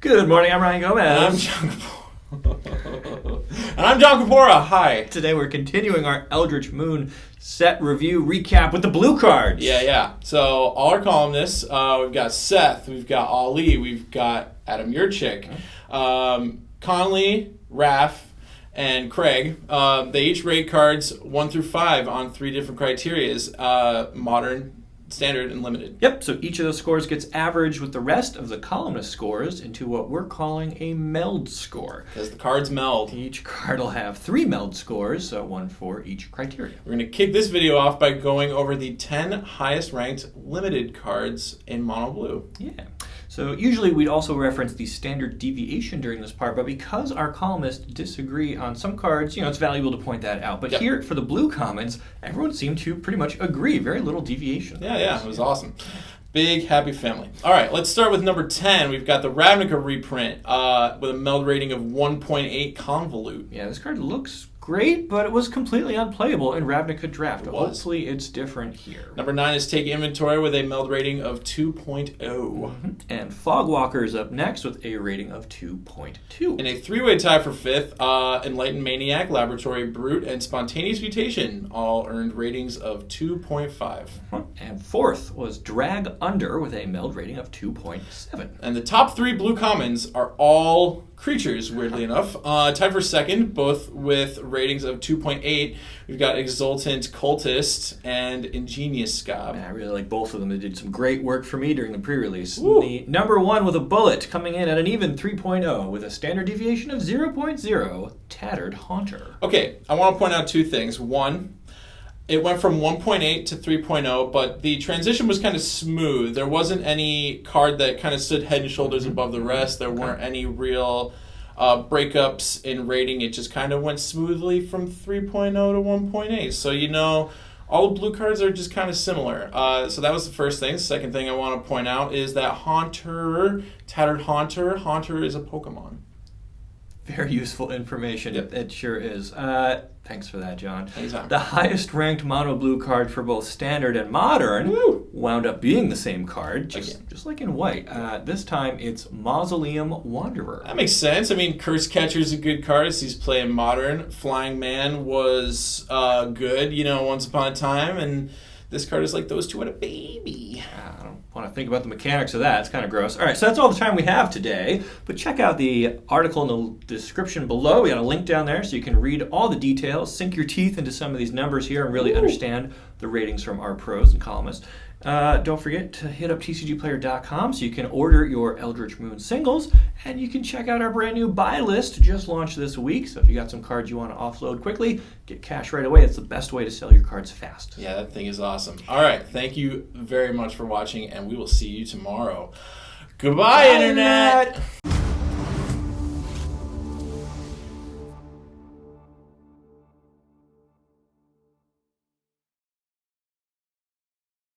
Good morning, I'm Ryan Gomez. And I'm John Kapora. And I'm John Kapora. Hi. Today we're continuing our Eldritch Moon set review recap with the blue cards. Yeah. So all our columnists, we've got Seth, we've got Ali, we've got Adam Yurchik, Conley, Raph, and Craig. They each rate cards 1 through 5 on 3 different criterias, modern, standard, and limited. Yep, so each of those scores gets averaged with the rest of the columnist scores into what we're calling a meld score. Because the cards meld. Each card will have 3 meld scores, so 1 for each criteria. We're going to kick this video off by going over the 10 highest ranked limited cards in mono blue. Yeah. So usually we'd also reference the standard deviation during this part, but because our columnists disagree on some cards, it's valuable to point that out. But Here, for the blue comments, everyone seemed to pretty much agree. Very little deviation. Yeah, it was awesome. Big, happy family. All right, let's start with number 10. We've got the Ravnica reprint with a meld rating of 1.8 convolute. Yeah, this card looks great, but it was completely unplayable in Ravnica Draft. Hopefully it's different here. Number 9 is Take Inventory with a meld rating of 2.0. And Fogwalker is up next with a rating of 2.2. In a 3-way tie for 5th, Enlightened Maniac, Laboratory Brute, and Spontaneous Mutation all earned ratings of 2.5. And 4th was Drag Under with a meld rating of 2.7. And the top 3 blue commons are all creatures, weirdly enough. Tied for 2nd, both with ratings of 2.8. We've got Exultant Cultist and Ingenious Scob. I really like both of them. They did some great work for me during the pre-release. The number 1 with a bullet coming in at an even 3.0 with a standard deviation of 0.0, Tattered Haunter. Okay, I want to point out 2 things. One, it went from 1.8 to 3.0, but the transition was kind of smooth. There wasn't any card that kind of stood head and shoulders above the rest. There weren't any real breakups in rating. It just kind of went smoothly from 3.0 to 1.8. So, all the blue cards are just kind of similar. So that was the first thing. The second thing I want to point out is that Haunter, Tattered Haunter, Haunter is a Pokemon. Very useful information. Yep. It sure is. Thanks for that, John. Anytime. The highest ranked mono blue card for both standard and modern wound up being the same card, just like in white. This time it's Mausoleum Wanderer. That makes sense. I mean, Curse Catcher's a good card as he's playing modern. Flying Man was good, once upon a time, and this card is like those two had a baby. I don't want to think about the mechanics of that. It's kind of gross. All right, so that's all the time we have today. But check out the article in the description below. We got a link down there so you can read all the details, sink your teeth into some of these numbers here, and really understand the ratings from our pros and columnists. Don't forget to hit up TCGplayer.com so you can order your Eldritch Moon singles, and you can check out our brand new buy list just launched this week. So if you got some cards you want to offload quickly, get cash right away. It's the best way to sell your cards fast. Yeah, that thing is awesome. All right, thank you very much for watching, and we will see you tomorrow. Goodbye, Internet!